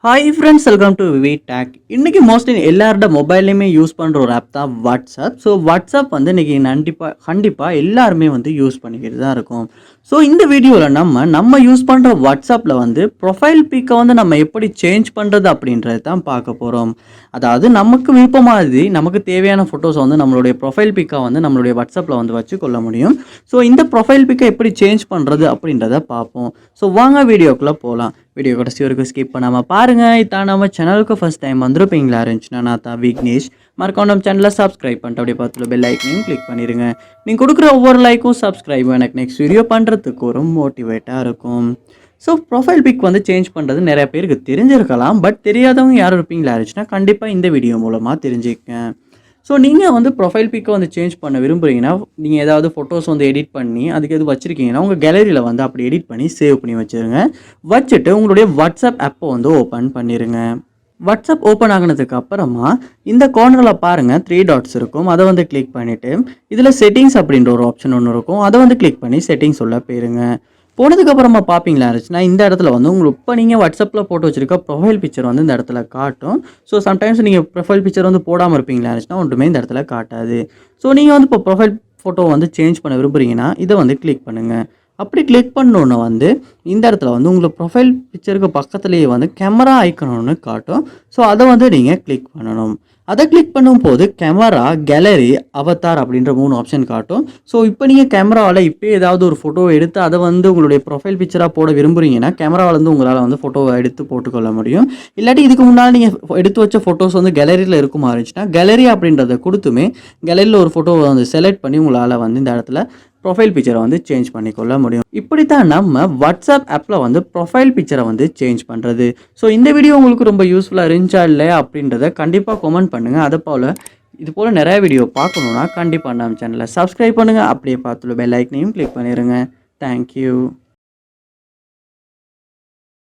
Hi friends, welcome to VividTech. இன்றைக்கி mostly எல்லாரோட மொபைல்லையுமே use பண்ணுற ஒரு ஆப் தான் வாட்ஸ்அப். ஸோ வாட்ஸ்அப் வந்து இன்றைக்கி கண்டிப்பாக எல்லாருமே வந்து யூஸ் பண்ணிக்கிட்டு தான் இருக்கும். ஸோ இந்த வீடியோவில் நம்ம யூஸ் பண்ணுற வாட்ஸ்அப்பில் வந்து ப்ரொஃபைல் பிக்கை வந்து நம்ம எப்படி சேஞ்ச் பண்ணுறது அப்படின்றது தான் பார்க்க போகிறோம். அதாவது நமக்கு விருப்பமானது நமக்கு தேவையான ஃபோட்டோஸை வந்து நம்மளுடைய ப்ரொஃபைல் பிக்கை வந்து நம்மளுடைய வாட்ஸ்அப்பில் வந்து வச்சுக்கொள்ள முடியும். ஸோ இந்த ப்ரொஃபைல் பிக்கை எப்படி சேஞ்ச் பண்ணுறது அப்படின்றத பார்ப்போம். ஸோ வாங்க வீடியோக்குள்ளே போகலாம். வீடியோ கடைசி வரைக்கும் ஸ்கிப் பண்ணாமல் பாருங்கள். இதான் நம்ம சேனலுக்கு ஃபஸ்ட் டைம் வந்துருப்பீங்களா இருந்துச்சுன்னா நான் தான் விக்னேஷ். மறக்காம நம்ம சேனலை சப்ஸ்கிரைப் பண்ணிட்டு அப்படியே பார்த்துட்டு பெல் ஐக்கனையும் கிளிக் பண்ணிடுங்க. நீங்கள் கொடுக்குற ஒவ்வொரு லைக்கும் சப்ஸ்கிரைபும் எனக்கு நெக்ஸ்ட் வீடியோ பண்ணுறதுக்கு ஒரு மோட்டிவேட்டாக இருக்கும். ஸோ ப்ரொஃபைல் பிக் வந்து சேஞ்ச் பண்ணுறது நிறைய பேருக்கு தெரிஞ்சிருக்கலாம். பட் தெரியாதவங்க யாரும் இருப்பீங்களா இருந்துச்சுன்னா கண்டிப்பாக இந்த வீடியோ மூலமாக தெரிஞ்சுக்கங்க. ஸோ நீங்கள் வந்து ப்ரொஃபைல் பிக்கை வந்து சேஞ்ச் பண்ண விரும்புகிறீங்கன்னா, நீங்கள் ஏதாவது ஃபோட்டோஸ் வந்து எடிட் பண்ணி அதுக்கு எது வச்சுருக்கீங்கன்னா உங்கள் கேலரியில் வந்து அப்படி எடிட் பண்ணி சேவ் பண்ணி வச்சுருங்க. வச்சுட்டு உங்களுடைய வாட்ஸ்அப் ஆப்பை வந்து ஓப்பன் பண்ணிடுங்க. வாட்ஸ்அப் ஓப்பன் ஆகினதுக்கு அப்புறமா இந்த கார்னரில் பாருங்கள் 3 டாட்ஸ் இருக்கும். அதை வந்து கிளிக் பண்ணிவிட்டு இதில் செட்டிங்ஸ் அப்படின்ற ஒரு ஆப்ஷன் ஒன்று இருக்கும். அதை வந்து கிளிக் பண்ணி செட்டிங்ஸ் உள்ள போயிருங்க. போனதுக்கப்புறமா பார்ப்பீங்களா இருந்துச்சுன்னா இந்த இடத்துல வந்து உங்களுக்கு இப்போ நீங்கள் வாட்ஸ்அப்பில் போட்டு வச்சுருக்க ப்ரொஃபைல் பிக்சர் வந்து இந்த இடத்துல காட்டும். ஸோ சம்டைம்ஸ் நீங்கள் ப்ரொஃபைல் பிக்சர் வந்து போடாமல் இருப்பீங்களா இருந்துச்சுன்னா ஒன்றுமே இந்த இடத்துல காட்டாது. ஸோ நீங்கள் வந்து இப்போ ப்ரொஃபைல் ஃபோட்டோ வந்து சேஞ்ச் பண்ண விரும்புகிறீங்கன்னா இதை வந்து கிளிக் பண்ணுங்கள். அப்படி கிளிக் பண்ணோன்னு வந்து இந்த இடத்துல வந்து உங்களுக்கு ப்ரொஃபைல் பிக்சருக்கு பக்கத்துலேயே வந்து கேமரா ஐக்கணும்னு காட்டும். ஸோ அதை வந்து நீங்கள் கிளிக் பண்ணணும். அதை கிளிக் பண்ணும்போது கேமரா, கேலரி, அவதார் அப்படின்ற 3 ஆப்ஷன் காட்டும். ஸோ இப்போ நீங்கள் கேமராவில் இப்போ ஏதாவது ஒரு ஃபோட்டோ எடுத்து அதை வந்து உங்களுடைய ப்ரொஃபைல் பிக்சராக போட விரும்புகிறீங்கன்னா கேமராவில் வந்து உங்களால் வந்து ஃபோட்டோவை எடுத்து போட்டுக்கொள்ள முடியும். இல்லாட்டி இதுக்கு முன்னால் நீங்கள் எடுத்து வச்ச ஃபோட்டோஸ் வந்து கேலரியில் இருக்குமா இருந்துச்சுன்னா கேலரி அப்படின்றத கொடுத்துமே கேலரியில் ஒரு ஃபோட்டோவை வந்து செலக்ட் பண்ணி உங்களால் வந்து இந்த இடத்துல ப்ரொஃபைல் பிக்சரை வந்து சேஞ்ச் பண்ணிக்கொள்ள முடியும். இப்படி தான் நம்ம வாட்ஸ்அப் ஆப்பில் வந்து ப்ரொஃபைல் பிக்சரை வந்து சேஞ்ச் பண்ணுறது. ஸோ இந்த வீடியோ உங்களுக்கு ரொம்ப யூஸ்ஃபுல்லாக இருந்துச்சா இல்லையா அப்படின்றத கண்டிப்பாக கமெண்ட் பண்ணுங்கள். இது போல் நிறைய வீடியோ பார்க்கணுன்னா கண்டிப்பாக நம்ம சேனலை சப்ஸ்கிரைப் பண்ணுங்கள். அப்படியே பார்த்துட்டு பெல் ஐக்கனையும் கிளிக் பண்ணிடுங்க. தேங்க்யூ.